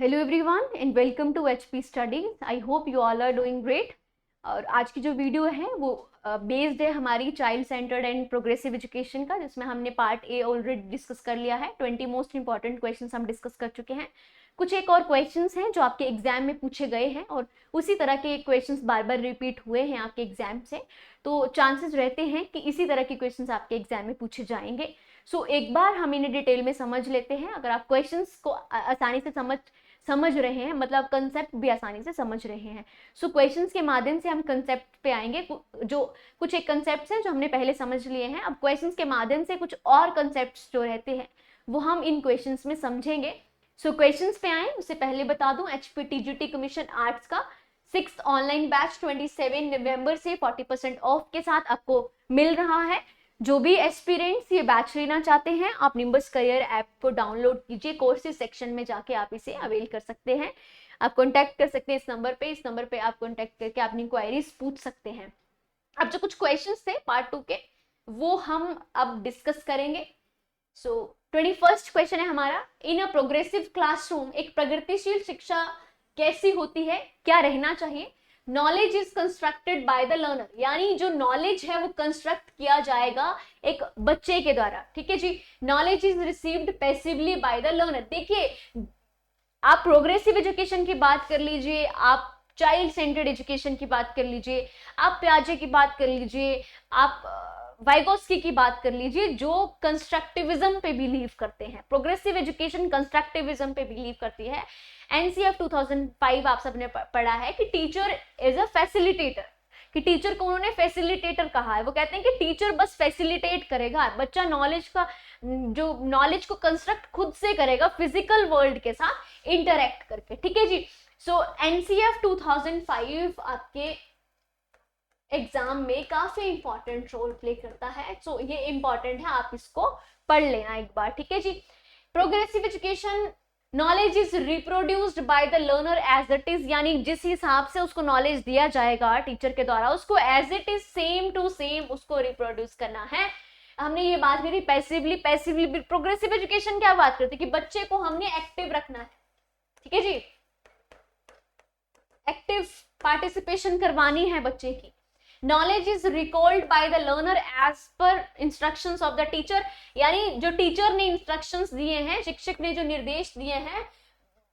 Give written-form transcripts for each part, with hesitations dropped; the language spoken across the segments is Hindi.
Hello everyone and welcome to HP studies. I hope you all are doing great. और आज की जो वीडियो है वो बेस्ड है हमारी child centred and progressive education का, जिसमें हमने पार्ट ए ऑलरेडी डिस्कस कर लिया है। 20 मोस्ट इंपॉर्टेंट क्वेश्चंस हम डिस्कस कर चुके हैं। कुछ एक और क्वेश्चंस हैं जो आपके एग्जाम में पूछे गए हैं और उसी तरह के क्वेश्चंस बार बार रिपीट हुए हैं आपके एग्जाम से, तो चांसेस रहते हैं कि इसी तरह के क्वेश्चंस आपके एग्जाम में पूछे जाएंगे। एक बार हम इन्हें डिटेल में समझ लेते हैं। अगर आप क्वेश्चंस को आसानी से समझ रहे हैं, मतलब कंसेप्ट भी आसानी से समझ रहे हैं, क्वेश्चंस के माध्यम से हम कंसेप्ट पे आएंगे। जो कुछ एक कंसेप्ट हैं जो हमने पहले समझ लिए हैं, अब क्वेश्चंस के माध्यम से कुछ और कंसेप्ट जो रहते हैं वो हम इन क्वेश्चंस में समझेंगे। क्वेश्चंस पे आए उससे पहले बता दूं, एचपीटीजीटी कमीशन आर्ट्स का 6th ऑनलाइन बैच 27 नवंबर से 40% ऑफ के साथ आपको मिल रहा है। जो भी एस्पिरेंट्स ये बैच लेना चाहते हैं, आप निम्बस करियर ऐप को डाउनलोड कीजिए, कोर्सेज सेक्शन में जाके आप इसे अवेल कर सकते हैं। आप कॉन्टैक्ट कर सकते हैं इस नंबर पे आप कॉन्टैक्ट करके अपनी क्वेरीज पूछ सकते हैं। अब जो कुछ क्वेश्चंस थे पार्ट 2 के वो हम अब डिस्कस करेंगे। 21st क्वेश्चन है हमारा, इन अ प्रोग्रेसिव क्लासरूम एक प्रगतिशील शिक्षा कैसी होती है, क्या रहना चाहिए। Knowledge is constructed by the learner, यानी जो नॉलेज है वो कंस्ट्रक्ट किया जाएगा एक बच्चे के द्वारा। ठीक है जी। Knowledge is received passively by the learner. देखिए, आप प्रोग्रेसिव एजुकेशन की बात कर लीजिए, आप चाइल्ड सेंटर्ड एजुकेशन की बात कर लीजिए, आप प्याजे की बात कर लीजिए, आप वाइगोस्की की बात कर लीजिए, जो कंस्ट्रक्टिविज्म पे बिलीव करते हैं। प्रोग्रेसिव एजुकेशन कंस्ट्रक्टिविज्म पे बिलीव करती है। एनसीएफ 2005 आप सबने पढ़ा है कि टीचर इज अ फैसिलिटेटर, कि टीचर को उन्होंने फैसिलिटेटर कहा है। वो कहते हैं कि टीचर बस फैसिलिटेट करेगा, बच्चा नॉलेज को कंस्ट्रक्ट खुद से करेगा फिजिकल वर्ल्ड के साथ इंटरेक्ट करके। ठीक है जी। एनसीएफ 2005 आपके एग्जाम में काफी इंपॉर्टेंट रोल प्ले करता है। ये इंपॉर्टेंट है, आप इसको पढ़ लेना एक बार। ठीक है जी। Progressive education, knowledge is reproduced by the learner as it is, यानी जिस हिसाब से उसको नॉलेज दिया जाएगा टीचर के द्वारा, उसको as it is same to same उसको रिप्रोड्यूस करना है। हमने ये बात करी पैसिवली। प्रोग्रेसिव एजुकेशन क्या बात करती है कि बच्चे को हमने एक्टिव रखना है। ठीक है जी, एक्टिव पार्टिसिपेशन करवानी है बच्चे की। Knowledge is recalled by the learner as per instructions of the teacher, यानी जो टीचर ने इंस्ट्रक्शंस दिए हैं, शिक्षक ने जो निर्देश दिए हैं,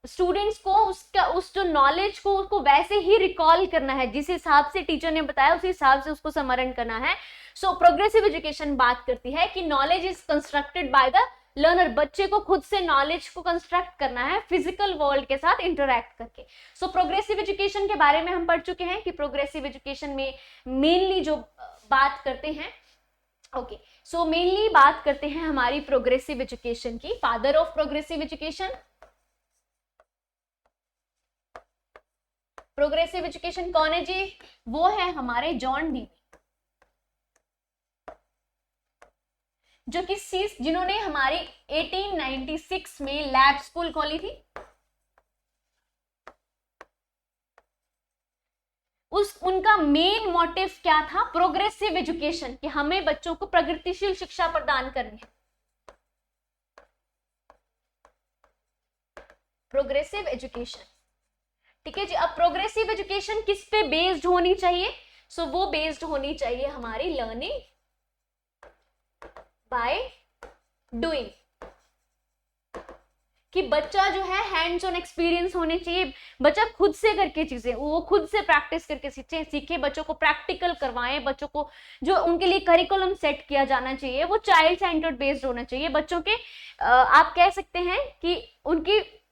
स्टूडेंट्स को उस जो नॉलेज को उसको वैसे ही रिकॉल करना है, जिस हिसाब से टीचर ने बताया उस हिसाब से उसको स्मरण करना है। प्रोग्रेसिव एजुकेशन बात करती है कि knowledge is constructed by the learner, बच्चे को खुद से नॉलेज को कंस्ट्रक्ट करना है फिजिकल वर्ल्ड के साथ इंटरैक्ट करके। प्रोग्रेसिव एजुकेशन के बारे में हम पढ़ चुके हैं कि प्रोग्रेसिव एजुकेशन में मेनली जो बात करते हैं, मेनली बात करते हैं हमारी प्रोग्रेसिव एजुकेशन की। Father of progressive education, progressive education कौन है जी? वो है हमारे जॉन डीवी, जो कि जिन्होंने हमारी 1896 में लैब स्कूल खोली थी। उनका मेन मोटिव क्या था? प्रोग्रेसिव एजुकेशन, कि हमें बच्चों को प्रगतिशील शिक्षा प्रदान करनी है। प्रोग्रेसिव एजुकेशन, ठीक है जी। अब प्रोग्रेसिव एजुकेशन किस पे बेस्ड होनी चाहिए? वो बेस्ड होनी चाहिए हमारी लर्निंग बाय डूइंग, कि बच्चा जो है हैंड्स ऑन एक्सपीरियंस होने चाहिए। बच्चा खुद से करके चीजें, वो खुद से प्रैक्टिस करके सीखे। बच्चों को प्रैक्टिकल करवाएं, बच्चों को जो उनके लिए करिकुलम सेट किया जाना चाहिए वो चाइल्ड सेंटर्ड बेस्ड होना चाहिए। बच्चों के आप कह सकते हैं कि उनकी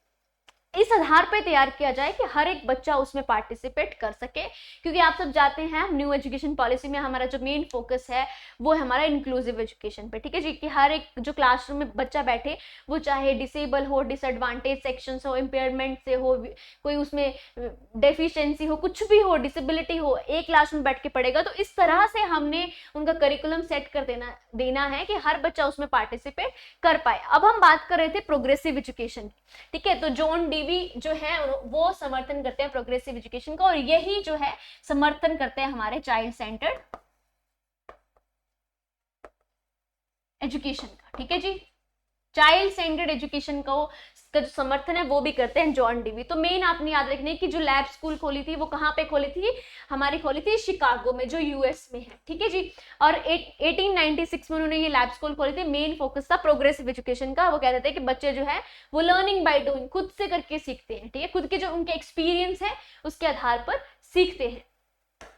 इस आधार पर तैयार किया जाए कि हर एक बच्चा उसमें पार्टिसिपेट कर सके, क्योंकि आप सब जानते हैं न्यू एजुकेशन पॉलिसी में हमारा जो मेन फोकस है वो है हमारा इंक्लूसिव एजुकेशन पे। ठीक है जी, कि हर एक जो क्लासरूम में बच्चा बैठे, वो चाहे डिसेबल हो, डिसएडवांटेज सेक्शन हो, इम्पेयरमेंट से हो, कोई उसमें डेफिशिएंसी हो, कुछ भी हो, डिसेबिलिटी हो, एक क्लास में बैठ के पढ़ेगा। तो इस तरह से हमने उनका करिकुलम सेट कर देना है कि हर बच्चा उसमें पार्टिसिपेट कर पाए। अब हम बात कर रहे थे प्रोग्रेसिव एजुकेशन की। ठीक है, तो जॉन डीवी जो है वो समर्थन करते हैं प्रोग्रेसिव एजुकेशन का, और यही जो है समर्थन करते हैं हमारे चाइल्ड सेंटर्ड एजुकेशन का। ठीक है जी, चाइल्ड सेंटर्ड एजुकेशन को इसका जो समर्थन है वो भी करते हैं जॉन डीवी। तो मेन आपने याद रखना है कि जो लैब स्कूल खोली थी वो कहाँ पे खोली थी, हमारी खोली थी शिकागो में, जो यूएस में है, ठीक है जी। और 1896 में उन्होंने ये लैब स्कूल खोली थी। मेन फोकस था प्रोग्रेसिव एजुकेशन का। वो कहते थे कि बच्चे जो है वो लर्निंग बाय डूइंग, खुद से करके सीखते हैं, ठीक है, खुद के जो उनके एक्सपीरियंस है उसके आधार पर सीखते हैं।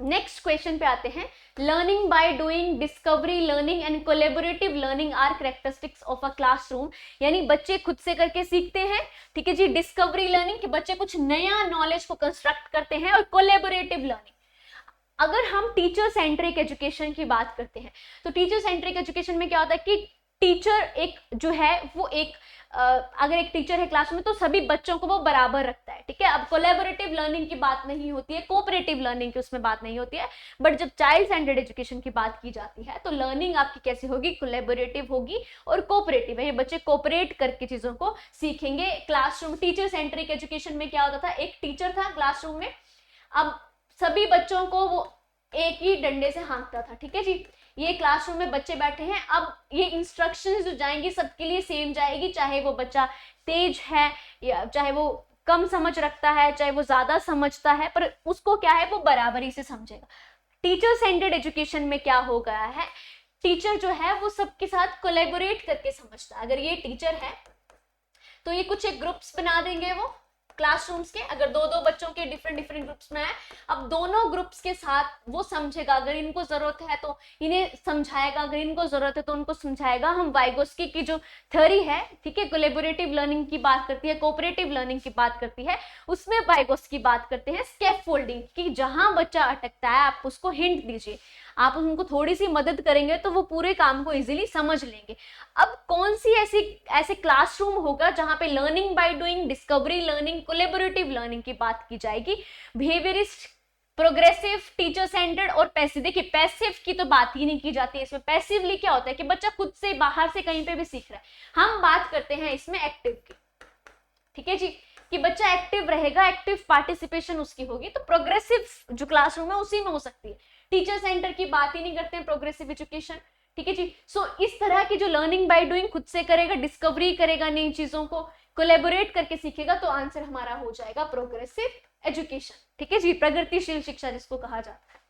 नेक्स्ट क्वेश्चन पे आते हैं। Learning by doing, discovery learning and collaborative learning are characteristics of a classroom. यानी बच्चे खुद से करके सीखते हैं, ठीक है जी। डिस्कवरी लर्निंग कि बच्चे कुछ नया नॉलेज को कंस्ट्रक्ट करते हैं, और कोलैबोरेटिव लर्निंग, अगर हम टीचर सेंट्रिक एजुकेशन की बात करते हैं तो टीचर सेंट्रिक एजुकेशन में क्या होता है कि टीचर एक जो है वो एक अगर एक टीचर है क्लास में तो सभी बच्चों को वो बराबर रखता है, ठीक है। अब कोलैबोरेटिव लर्निंग की बात नहीं होती है, कोऑपरेटिव लर्निंग की उसमें बात नहीं होती है। बट जब चाइल्ड सेंटर्ड एजुकेशन की बात की जाती है तो लर्निंग आपकी कैसी होगी, कोलैबोरेटिव होगी और कोऑपरेटिव है। ये बच्चे कोऑपरेट करके चीजों को सीखेंगे। क्लासरूम टीचर सेंट्रिक एजुकेशन में क्या होता था, एक टीचर था क्लासरूम में, अब सभी बच्चों को वो एक ही डंडे से हाँकता था, ठीक है जी। ये क्लासरूम में बच्चे बैठे हैं, अब ये इंस्ट्रक्शंस जो जाएंगी सबके लिए सेम जाएगी, चाहे वो बच्चा तेज है या चाहे वो कम समझ रखता है, चाहे वो ज्यादा समझता है, पर उसको क्या है वो बराबरी से समझेगा। टीचर सेंटर्ड एजुकेशन में क्या हो गया है, टीचर जो है वो सबके साथ कोलैबोरेट करके समझता है। अगर ये टीचर है तो ये कुछ एक ग्रुप्स बना देंगे वो क्लासरूम्स के, अगर दो दो बच्चों के डिफरेंट डिफरेंट ग्रुप्स में है, अब दोनों ग्रुप्स के साथ वो समझेगा, अगर इनको जरूरत है तो इन्हें समझाएगा, अगर इनको जरूरत है तो उनको समझाएगा। हम वाइगोस्की की जो थ्योरी है, ठीक है, कोलैबोरेटिव लर्निंग की बात करती है, कोऑपरेटिव लर्निंग की बात करती है, उसमें वाइगोस्की बात करते हैं स्कैफोल्डिंग की, जहां बच्चा अटकता है आप उसको हिंट दीजिए, आप उनको थोड़ी सी मदद करेंगे तो वो पूरे काम को इजीली समझ लेंगे। अब कौन सी ऐसे क्लासरूम होगा जहां पे learning by doing, discovery learning, collaborative learning की बात की जाएगी। बिहेवियरिस्ट, प्रोग्रेसिव, टीचर सेंटर्ड और पैसिव। देखिए पैसिव की तो बात ही नहीं की जाती है इसमें। पैसिवली क्या होता है कि बच्चा खुद से बाहर से कहीं पे भी सीख रहा है। हम बात करते हैं इसमें एक्टिव की, ठीक है जी, कि बच्चा एक्टिव रहेगा, एक्टिव पार्टिसिपेशन उसकी होगी। तो प्रोग्रेसिव जो क्लासरूम है उसी में हो सकती है। टीचर सेंटर की बात ही नहीं करते हैं प्रोग्रेसिव एजुकेशन, ठीक है जी। सो इस तरह की जो लर्निंग बाय डूइंग, खुद से करेगा, डिस्कवरी करेगा नई चीजों को, कोलैबोरेट करके सीखेगा, तो आंसर हमारा हो जाएगा प्रोग्रेसिव एजुकेशन, ठीक है जी, प्रगतिशील शिक्षा जिसको कहा जाता है।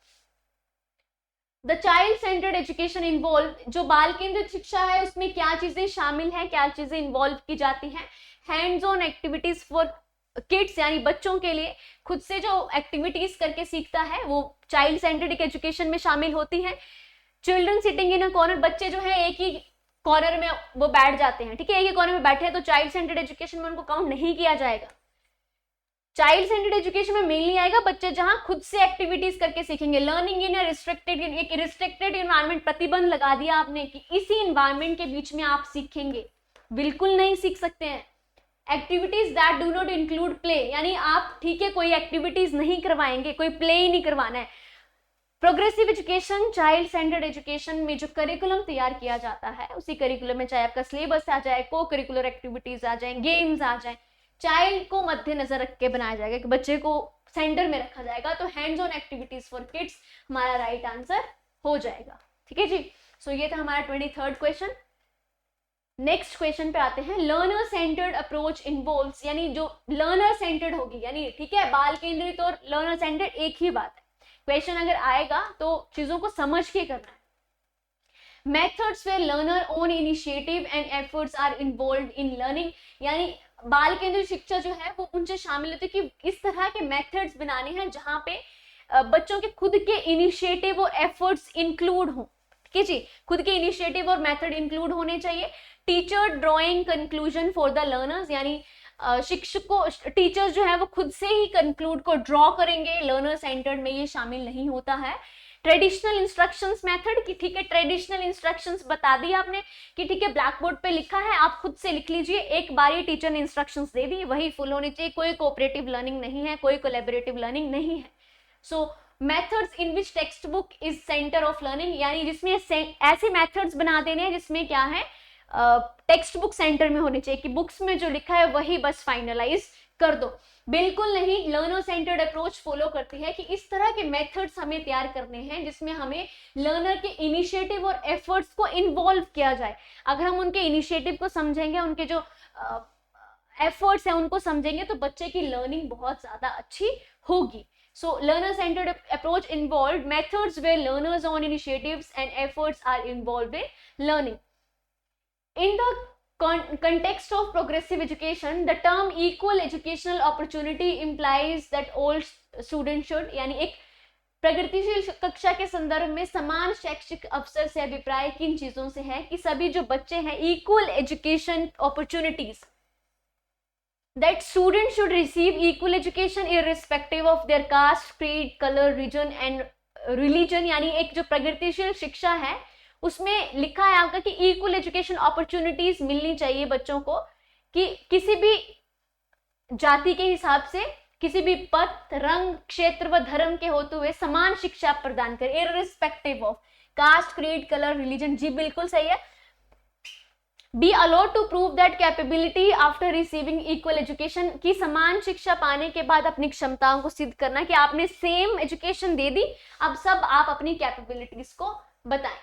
The child centred education involve, जो बाल केंद्रित शिक्षा है उसमें क्या चीजें शामिल है, क्या चीजें इन्वॉल्व की जाती हैं। Hands on activities for kids, यानी बच्चों के लिए खुद से जो एक्टिविटीज करके सीखता है वो चाइल्ड सेंटर्ड एजुकेशन में शामिल होती है। Children sitting in a corner, बच्चे जो है एक ही कॉर्नर में वो बैठ जाते हैं, ठीक है, एक ही कॉर्नर में बैठे हैं, तो चाइल्ड सेंटर्ड एजुकेशन में उनको काउंट नहीं किया जाएगा। चाइल्ड सेंटर्ड एजुकेशन में मेनली आएगा बच्चे जहां खुद से एक्टिविटीज करके सीखेंगे। लर्निंग इन रिस्ट्रिक्टेड, एक रिस्ट्रिक्टेड इन्वायरमेंट, प्रतिबंध लगा दिया आपने कि इसी इन्वायरमेंट के बीच में आप सीखेंगे, बिल्कुल नहीं सीख सकते हैं। Activities that do not include play, यानी आप ठीक है कोई एक्टिविटीज नहीं करवाएंगे, कोई प्ले ही नहीं करवाना है। Progressive education, child centred education में जो करिकुलम तैयार किया जाता है उसी करिकुलम में चाहे आपका सिलेबस आ जाए, को करिकुलर एक्टिविटीज आ जाए, गेम्स आ जाए, चाइल्ड को मद्देनजर रख के बनाया जाएगा कि बच्चे को सेंटर में रखा जाएगा। तो hands on activities for kids हमारा राइट आंसर हो जाएगा, ठीक है जी। सो ये था हमारा 23rd क्वेश्चन। नेक्स्ट क्वेश्चन पे आते हैं। लर्नर सेंटर्ड अप्रोच इन्वॉल्व्स, यानी जो लर्नर सेंटर्ड होगी, यानी ठीक है बाल केंद्रित और लर्नर सेंटर्ड एक ही बात है। क्वेश्चन अगर आएगा तो चीजों को समझ के करना है। Methods where learner own initiative and efforts are involved in learning, यानी बाल केंद्रित शिक्षा जो है वो उनसे शामिल होती है कि इस तरह के मेथड्स बनाने हैं जहां पे बच्चों के खुद के इनिशिएटिव और एफर्ट्स इंक्लूड हो, ठीक है जी, खुद के इनिशिएटिव और मेथड इंक्लूड होने चाहिए। Teacher drawing conclusion for the learners, यानी शिक्षकों, टीचर्स जो है वो खुद से ही कंक्लूड को ड्रॉ करेंगे, लर्नर सेंटर्ड में ये शामिल नहीं होता है। ट्रेडिशनल इंस्ट्रक्शंस मेथड की, ठीक है, ट्रेडिशनल इंस्ट्रक्शंस बता दी आपने कि ठीक है ब्लैक बोर्ड पे लिखा है, आप खुद से लिख लीजिए, एक बार ही टीचर ने इंस्ट्रक्शंस दे दी वही फुल होनी चाहिए, कोई कोऑपरेटिव लर्निंग नहीं है, कोई कोलैबोरेटिव लर्निंग नहीं है। सो methods in which text book is centre of learning, यानी जिसमें ऐसे मेथड्स बना देने हैं जिसमें क्या है टेक्स्ट बुक सेंटर में होनी चाहिए, कि बुक्स में जो लिखा है वही बस फाइनलाइज कर दो। बिल्कुल नहीं, लर्नर सेंटर्ड अप्रोच फॉलो करती है कि इस तरह के मेथड्स हमें तैयार करने हैं जिसमें हमें लर्नर के इनिशिएटिव और एफर्ट्स को इन्वॉल्व किया जाए। अगर हम उनके इनिशिएटिव को समझेंगे, उनके जो एफर्ट्स हैं उनको समझेंगे तो बच्चे की लर्निंग बहुत ज्यादा अच्छी होगी. So learner centered approach involved methods where learners own initiatives and efforts are involved in learning. In the context of progressive education, the term equal educational opportunity implies that all students should, यानी एक प्रगतिशील कक्षा के संदर्भ में समान शैक्षिक अवसर से अभिप्राय किन चीजों से है कि सभी जो बच्चे हैं equal education opportunities, that students should receive equal education irrespective of their caste, creed, color, region and religion. यानी एक जो प्रगतिशील शिक्षा है उसमें लिखा है आपका कि इक्वल एजुकेशन अपॉर्चुनिटीज मिलनी चाहिए बच्चों को, कि किसी भी जाति के हिसाब से, किसी भी पद, रंग, क्षेत्र व धर्म के होते हुए समान शिक्षा प्रदान करें, irrespective of caste, creed, colour, religion. जी बिल्कुल सही है. Be allowed to prove that capability after receiving equal education, की समान शिक्षा पाने के बाद अपनी क्षमताओं को सिद्ध करना कि आपने सेम एजुकेशन दे दी, अब सब आप अपनी कैपेबिलिटीज को बताएं,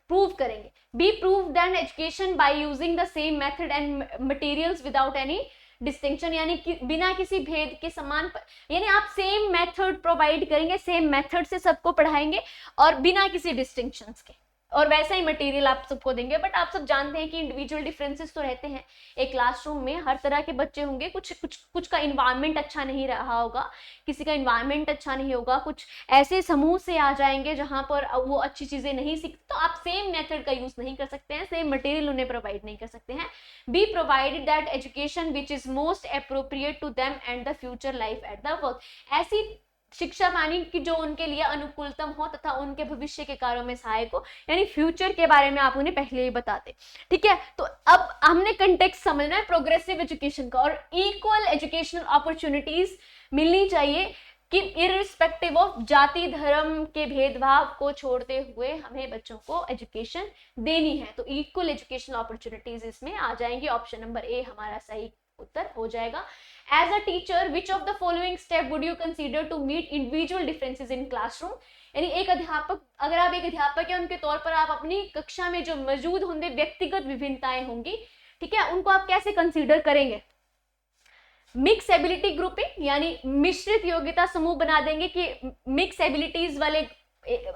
प्रूव करेंगे. Be proved that education by using the same method and materials without any distinction, यानी कि बिना किसी भेद के समान, यानी आप सेम मेथड प्रोवाइड करेंगे, सेम मेथड से सबको पढ़ाएंगे और बिना किसी डिस्टिंक्शंस के, और वैसा ही मटेरियल आप सबको देंगे. बट आप सब जानते हैं कि इंडिविजुअल डिफरेंसेस तो रहते हैं. एक क्लासरूम में हर तरह के बच्चे होंगे, कुछ का इन्वायरमेंट अच्छा नहीं रहा होगा, किसी का इन्वायरमेंट अच्छा नहीं होगा, कुछ ऐसे समूह से आ जाएंगे जहां पर वो अच्छी चीजें नहीं सीखते, तो आप सेम मेथड का यूज नहीं कर सकते हैं, सेम मटेरियल उन्हें प्रोवाइड नहीं कर सकते हैं. Be provided that education which is most appropriate to them and the future life at the work, ऐसी शिक्षा पानी की जो उनके लिए अनुकूलतम हो तथा उनके भविष्य के कार्यों में सहायक हो, यानी फ्यूचर के बारे में आप उन्हें पहले ही बताते. ठीक है, तो अब हमने कंटेक्स्ट समझना है प्रोग्रेसिव एजुकेशन का, और इक्वल एजुकेशनल अपॉर्चुनिटीज मिलनी चाहिए कि इररिस्पेक्टिव ऑफ जाति धर्म के भेदभाव को छोड़ते हुए हमें बच्चों को एजुकेशन देनी है. तो इक्वल एजुकेशनल अपॉर्चुनिटीज इसमें आ जाएंगी. ऑप्शन नंबर ए हमारा सही उत्तर हो जाएगा. As a teacher, which of the following step would you consider to meet individual differences in classroom? यानी एक अध्यापक, अगर आप एक अध्यापक हैं, उनके तौर पर आप अपनी कक्षा में जो मौजूद होंगे व्यक्तिगत विभिन्नताएं होंगी, ठीक है, उनको आप कैसे कंसीडर करेंगे? मिक्स एबिलिटी ग्रुपिंग, यानी मिश्रित योग्यता समूह बना देंगे कि मिक्स एबिलिटीज वाले,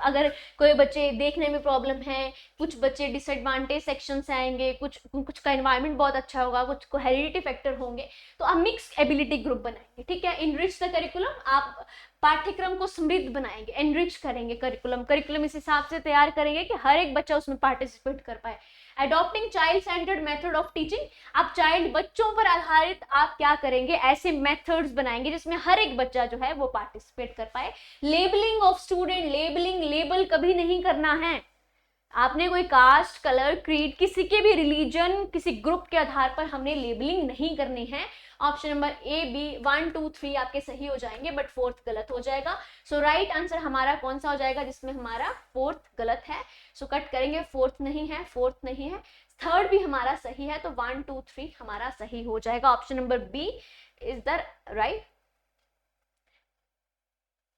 अगर कोई बच्चे देखने में प्रॉब्लम है, कुछ बच्चे डिसएडवांटेज सेक्शन से आएंगे, कुछ का एनवायरनमेंट बहुत अच्छा होगा, कुछ को हेरिडिटी फैक्टर होंगे, तो आप मिक्स एबिलिटी ग्रुप बनाएंगे. ठीक है. इनरिच द करिकुलम, आप पाठ्यक्रम को समृद्ध बनाएंगे, एनरिच करेंगे करिकुलम इस हिसाब से तैयार करेंगे कि हर एक बच्चा उसमें पार्टिसिपेट कर पाए. Adopting child centred method of teaching, आप चाइल्ड बच्चों पर आधारित आप क्या करेंगे, ऐसे मेथड्स बनाएंगे जिसमें हर एक बच्चा जो है वो पार्टिसिपेट कर पाए. लेबलिंग ऑफ स्टूडेंट, लेबल कभी नहीं करना है. आपने कोई कास्ट, कलर, क्रीड, किसी के भी रिलीजन, किसी ग्रुप के आधार पर हमने लेबलिंग नहीं करनी है. ऑप्शन नंबर ए, बी, 1, 2, 3 आपके सही हो जाएंगे, बट फोर्थ गलत हो जाएगा. सो राइट आंसर हमारा कौन सा हो जाएगा जिसमें हमारा फोर्थ गलत है. सो कट करेंगे, फोर्थ नहीं है, थर्ड भी हमारा सही है, तो 1, 2, 3 हमारा सही हो जाएगा. Option number B is the right.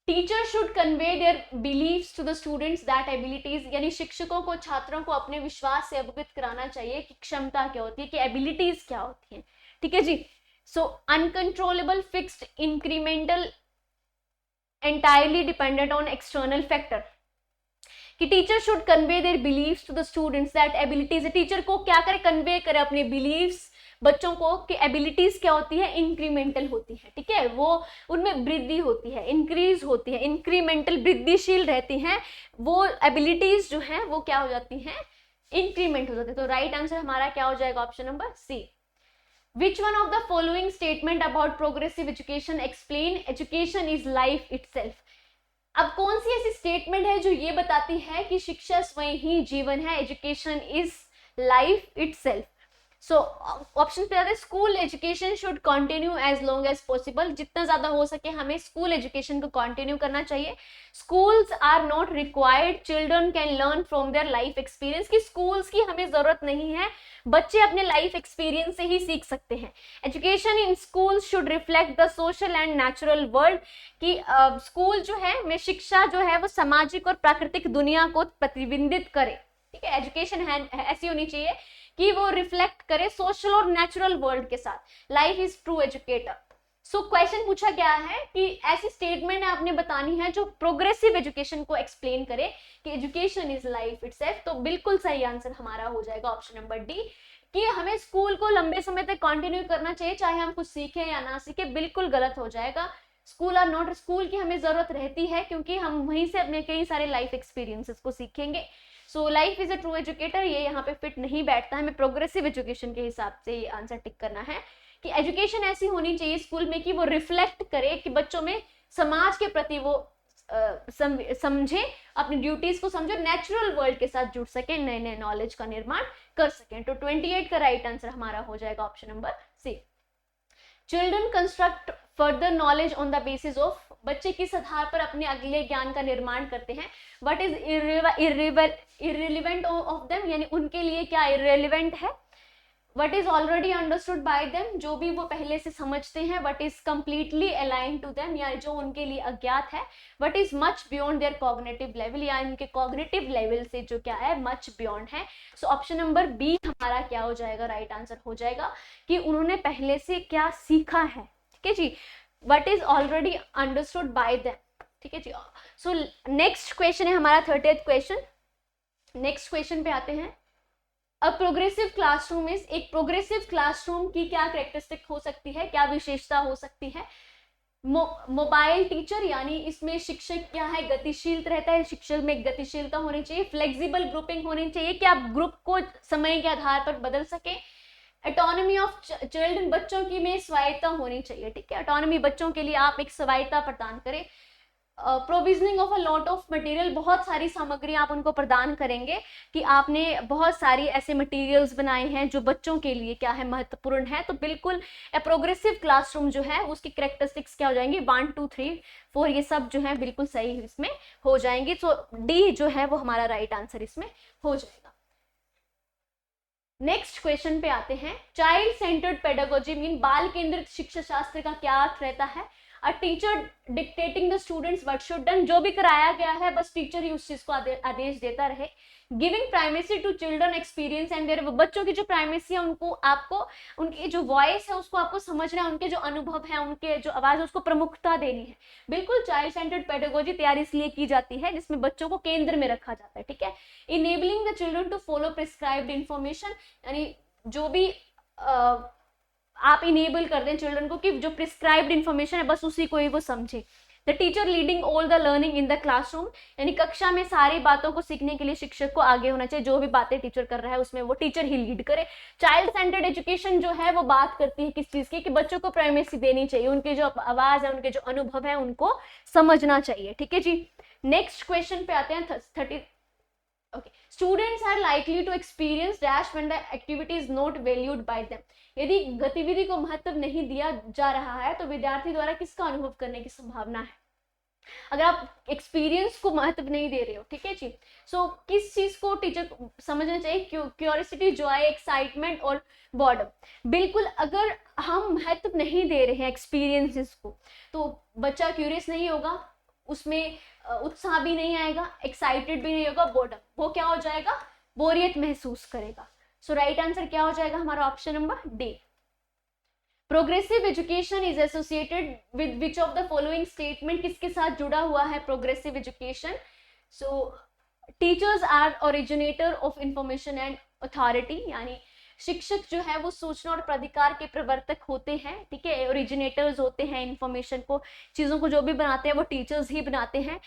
Teacher should convey their beliefs to the students that abilities, यानी शिक्षकों को छात्रों को अपने विश्वास से अवगत कराना चाहिए कि क्षमता क्या होती है, कि एबिलिटीज क्या होती है. ठीक है जी. So uncontrollable, fixed, incremental, entirely dependent on external factor. कि teacher should convey their beliefs to the students that abilities, teacher को क्या करे, कन्वे करे अपने बिलीव्स बच्चों को कि एबिलिटीज क्या होती है, इंक्रीमेंटल होती है. ठीक है, वो उनमें वृद्धि होती है, इंक्रीज होती है, इंक्रीमेंटल वृद्धिशील रहती हैं. वो एबिलिटीज जो हैं वो क्या हो जाती हैं, इंक्रीमेंट हो जाती है. तो राइट आंसर हमारा क्या हो जाएगा, option number C. Which one of the following statement about progressive education explain education is life itself? अब कौन सी ऐसी स्टेटमेंट है जो ये बताती है कि शिक्षा स्वयं ही जीवन है, education is life itself? So option पे आते हैं, school education should continue as long as possible, जितना ज्यादा हो सके हमें स्कूल एजुकेशन को कंटिन्यू करना चाहिए. Schools are not required, children can learn from their life experience, की स्कूल्स की हमें जरूरत नहीं है, बच्चे अपने लाइफ एक्सपीरियंस से ही सीख सकते हैं. Education in school should reflect the social and natural world, कि स्कूल जो है में शिक्षा जो है वो सामाजिक और प्राकृतिक दुनिया को प्रतिबिंबित करे. ठीक है, एजुकेशन है ऐसी होनी चाहिए कि वो रिफ्लेक्ट करे सोशल और नेचुरल वर्ल्ड के साथ। Life is true educator. So question पूछा गया है कि ऐसी स्टेटमेंट आपने बतानी है जो प्रोग्रेसिव एजुकेशन को एक्सप्लेन करे कि एजुकेशन इज लाइफ इटसेल्फ। तो बिल्कुल सही आंसर हमारा हो जाएगा ऑप्शन नंबर डी, कि हमें स्कूल को लंबे समय तक कंटिन्यू करना चाहिए चाहे हम कुछ सीखें या ना सीखें। बिल्कुल गलत हो जाएगा। स्कूल आर नॉट, स्कूल की हमें जरूरत रहती है क्योंकि हम वहीं से अपने कई सारे लाइफ एक्सपीरियंसेस को सीखेंगे। So life is a true educator, ये यहाँ पे फिट नहीं बैठता है। हमें प्रोग्रेसिव एजुकेशन के हिसाब से ये आंसर टिक करना है कि एजुकेशन ऐसी होनी चाहिए स्कूल में कि वो रिफ्लेक्ट करे कि बच्चों में समाज के प्रति वो समझे, अपनी ड्यूटीज को समझे, नेचुरल वर्ल्ड के साथ जुड़ सके, नए नए नॉलेज का निर्माण कर सकें। तो 28 का राइट आंसर हमारा हो जाएगा option number C. Children construct further knowledge on the basis of, बच्चे किस आधार पर अपने अगले ज्ञान का निर्माण करते हैं। What is irrelevant of them, यानी उनके लिए क्या इररिलेवेंट है। What is already understood by them, जो भी वो पहले से समझते हैं। What is completely aligned to them, या जो उनके लिए अज्ञात है। What is much beyond their cognitive level, या इनके cognitive level से जो क्या है much beyond है। So ऑप्शन नंबर बी हमारा क्या हो जाएगा, राइट आंसर हो जाएगा कि उन्होंने पहले से क्या सीखा है। ठीक है जी, What is already understood by them। ठीक है जी। सो नेक्स्ट क्वेश्चन है हमारा 30th क्वेश्चन। नेक्स्ट क्वेश्चन पे आते हैं। अब प्रोग्रेसिव क्लासरूम में एक प्रोग्रेसिव क्लासरूम की क्या कैरेक्टरिस्टिक हो सकती है, क्या विशेषता हो सकती है। मोबाइल टीचर, यानी इसमें शिक्षक क्या है, गतिशील रहता है, शिक्षक में गतिशीलता होनी चाहिए। फ्लेक्सिबल ग्रुपिंग होनी चाहिए कि आप ग्रुप को समय के आधार पर बदल सके। ऑटोनॉमी ऑफ चिल्ड्रन, बच्चों की में स्वायत्ता होनी चाहिए। ठीक है, ऑटोनॉमी, बच्चों के लिए आप एक स्वायत्ता प्रदान करें। Provisioning of a lot of material, बहुत सारी सामग्री आप उनको प्रदान करेंगे कि आपने बहुत सारी ऐसे मटेरियल्स बनाए हैं जो बच्चों के लिए क्या है, महत्वपूर्ण है। तो बिल्कुल प्रोग्रेसिव क्लासरूम जो है उसकी कैरेक्टरिस्टिक्स क्या हो जाएंगी, 1 2 3 4 ये सब जो है बिल्कुल सही इसमें हो जाएंगी। तो डी जो है वो हमारा राइट आंसर इसमें हो जाएगा। नेक्स्ट क्वेश्चन पे आते हैं। चाइल्ड सेंटर्ड पेडागोजी मीन, बाल केंद्रित शिक्षा शास्त्र का क्या अर्थ रहता है। A teacher dictating the students what should done, जो भी कराया गया है बस टीचर ही उस चीज को आदेश देता रहे। Giving primacy to children experience and their, बच्चों की जो प्राइमेसी है उनको, आपको उनकी जो वॉइस है उसको आपको समझना है, उनके जो अनुभव है, उनके जो आवाज है उसको प्रमुखता देनी है। बिल्कुल चाइल्ड सेंटर्ड पेडागोजी तैयारी इसलिए की जाती है जिसमें बच्चों को केंद्र में रखा जाता है। ठीक है, enabling the children to follow prescribed information, यानी जो भी आप इनेबल कर दें चिल्ड्रन को कि जो प्रिस्क्राइब्ड इंफॉर्मेशन है बस उसी को ही वो समझे। The teacher leading all the learning in the classroom, यानी कक्षा में सारी बातों को सीखने के लिए शिक्षक को आगे होना चाहिए। जो भी बातें टीचर कर रहा है उसमें वो टीचर ही लीड करे। चाइल्ड सेंटर्ड एजुकेशन जो है वो बात करती है किस चीज की, कि बच्चों को प्राइमेसी देनी चाहिए, उनकी जो आवाज है, उनके जो अनुभव है उनको समझना चाहिए। ठीक है जी। नेक्स्ट क्वेश्चन पे आते हैं 30। Okay. Students are likely to experience dash when the activity is not valued by them. यदि गतिविधि को महत्व नहीं दिया जा रहा है तो विद्यार्थी द्वारा किसका अनुभव करने की संभावना है। अगर आप एक्सपीरियंस को महत्व नहीं दे रहे हो, ठीक है जी, सो किस चीज को टीचर समझना चाहिए, क्यूरियोसिटी, जॉय, एक्साइटमेंट और बॉर्डम। बिल्कुल अगर हम महत्व नहीं दे रहे हैं एक्सपीरियंसेस को तो बच्चा क्यूरियस नहीं होगा, उसमें उत्साह भी नहीं आएगा, एक्साइटेड भी नहीं होगा, बोर्डम, वो क्या हो जाएगा, बोरियत महसूस करेगा। सो राइट आंसर क्या हो जाएगा हमारा option number D. Progressive education is associated with which of the following statement, किसके साथ जुड़ा हुआ है progressive education. So teachers are originator of information and authority, यानी शिक्षक जो है वो सूचना और प्राधिकार के प्रवर्तक होते हैं। ठीक है, ओरिजिनेटर्स होते हैं इंफॉर्मेशन को, चीजों को जो भी बनाते हैं वो टीचर्स ही बनाते हैं।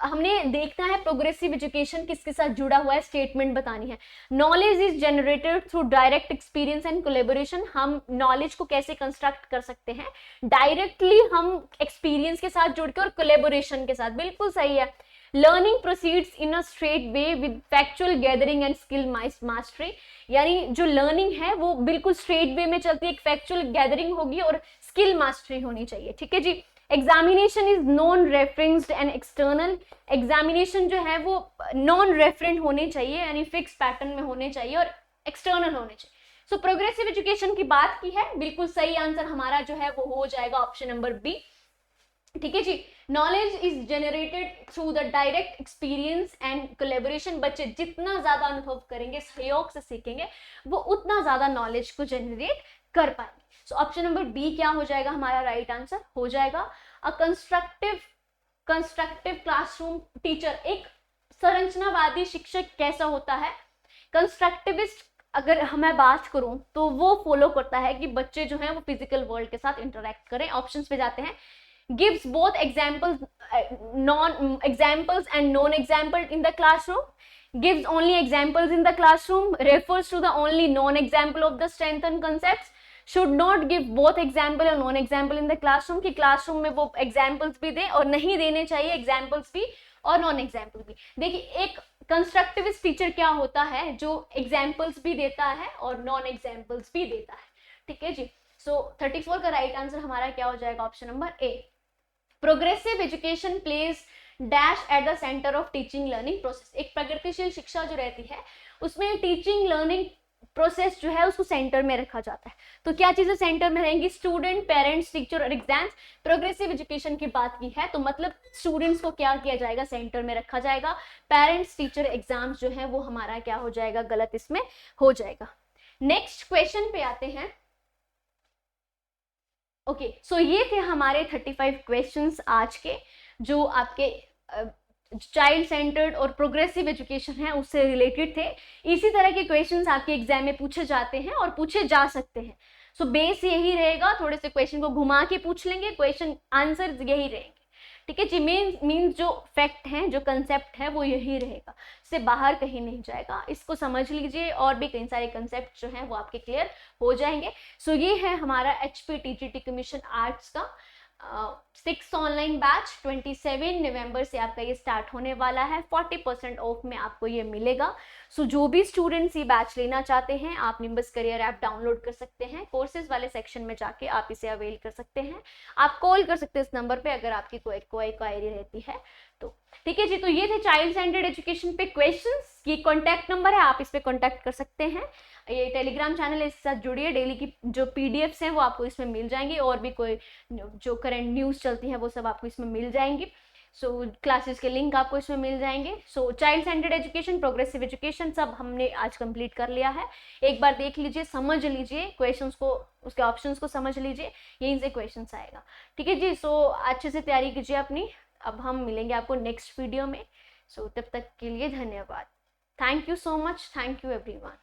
हमने देखना है प्रोग्रेसिव एजुकेशन किसके साथ जुड़ा हुआ है, स्टेटमेंट बतानी है। Knowledge is generated through direct experience and collaboration, हम नॉलेज को कैसे कंस्ट्रक्ट कर सकते हैं, डायरेक्टली हम एक्सपीरियंस के साथ जुड़ के और कोलैबोरेशन के साथ। बिल्कुल सही है। Learning proceeds in a straight way with factual gathering and skill mastery, यानी जो लर्निंग है वो बिल्कुल स्ट्रेट वे में चलती है, एक फैक्चुअल गैदरिंग होगी और स्किल मास्टरी होनी चाहिए। ठीक है जी। Examination is non referenced and external, examination जो है वो नॉन रेफरेंट होने चाहिए, यानी फिक्स पैटर्न में होने चाहिए और एक्सटर्नल होने चाहिए। सो प्रोग्रेसिव एजुकेशन की बात की है, बिल्कुल सही आंसर हमारा जो है वो हो जाएगा ऑप्शन नंबर बी। ठीक है जी। Knowledge is generated through the direct experience and collaboration. बच्चे जितना ज्यादा अनुभव करेंगे, सहयोग से सीखेंगे, वो उतना ज्यादा नॉलेज को जनरेट कर पाएंगे। सो ऑप्शन नंबर बी क्या हो जाएगा हमारा राइट आंसर हो जाएगा। अ कंस्ट्रक्टिव क्लासरूम टीचर, एक संरचनावादी शिक्षक कैसा होता है? कंस्ट्रक्टिविस्ट अगर मैं बात करूं तो वो फॉलो करता है कि बच्चे जो हैं वो फिजिकल वर्ल्ड के साथ इंटरेक्ट करें। ऑप्शंस पे जाते हैं। gives both examples examples and non example in the classroom, gives only examples in the classroom, refers to the only non example of the strengthened concepts, should not give both example और non example in the classroom, कि classroom में वो examples भी दे और नहीं देने चाहिए examples भी और non example भी। देखिए एक कंस्ट्रक्टिविस्ट टीचर क्या होता है? जो एग्जाम्पल्स भी देता है और नॉन एग्जाम्पल्स भी देता है। ठीक है जी। सो 34 का राइट आंसर हमारा क्या हो जाएगा? Option number A. Progressive education places dash at the centre of teaching learning process. एक प्रगतिशील शिक्षा जो रहती है उसमें टीचिंग लर्निंग प्रोसेस जो है उसको सेंटर में रखा जाता है। तो क्या चीजें सेंटर में रहेंगी? स्टूडेंट, पेरेंट्स, टीचर और एग्जाम्स। प्रोग्रेसिव एजुकेशन की बात की है तो मतलब स्टूडेंट्स को क्या किया जाएगा? सेंटर में रखा जाएगा। पेरेंट्स, टीचर, एग्जाम्स जो है वो हमारा क्या हो जाएगा? गलत इसमें हो जाएगा। नेक्स्ट क्वेश्चन पे आते हैं। ओके सो ये थे हमारे 35 क्वेश्चंस आज के, जो आपके चाइल्ड सेंटर्ड और प्रोग्रेसिव एजुकेशन है उससे रिलेटेड थे। इसी तरह के क्वेश्चंस आपके एग्जाम में पूछे जाते हैं और पूछे जा सकते हैं। सो बेस यही रहेगा, थोड़े से क्वेश्चन को घुमा के पूछ लेंगे, क्वेश्चन आंसर यही रहेंगे। ठीक है जी। मीन्स जो फैक्ट है, जो कंसेप्ट है वो यही रहेगा, इससे बाहर कहीं नहीं जाएगा। इसको समझ लीजिए और भी कई सारे कंसेप्ट जो हैं वो आपके क्लियर हो जाएंगे। सो ये है हमारा HPTGT कमीशन आर्ट्स का 6 ऑनलाइन बैच। 27 नवंबर से आपका ये स्टार्ट होने वाला है। 40% ऑफ में आपको ये मिलेगा। सो जो भी स्टूडेंट्स ये बैच लेना चाहते हैं आप निम्बस करियर ऐप डाउनलोड कर सकते हैं। कोर्सेज वाले सेक्शन में जाके आप इसे अवेल कर सकते हैं। आप कॉल कर सकते हैं इस नंबर पे अगर आपकी कोई क्वायरी रहती है तो। ठीक है जी। तो ये थे चाइल्ड सेंटर्ड एजुकेशन पे क्वेश्चंस। ये कॉन्टैक्ट नंबर है, आप इस पे कॉन्टैक्ट कर सकते हैं। ये टेलीग्राम चैनल है, इसके साथ जुड़िए। डेली की जो PDFs हैं वो आपको इसमें मिल जाएंगी और भी कोई जो करंट न्यूज़ चलती है वो सब आपको इसमें मिल जाएंगी। सो क्लासेस के लिंक आपको इसमें मिल जाएंगे। So child centred education, progressive education सब हमने आज कंप्लीट कर लिया है। एक बार देख लीजिए, समझ लीजिए क्वेश्चंस को, उसके ऑप्शंस को समझ लीजिए, यहीं से क्वेश्चंस आएगा। ठीक है जी। सो अच्छे से तैयारी कीजिए अपनी। अब हम मिलेंगे आपको नेक्स्ट वीडियो में। सो तब तक के लिए धन्यवाद। Thank you so much. Thank you everyone.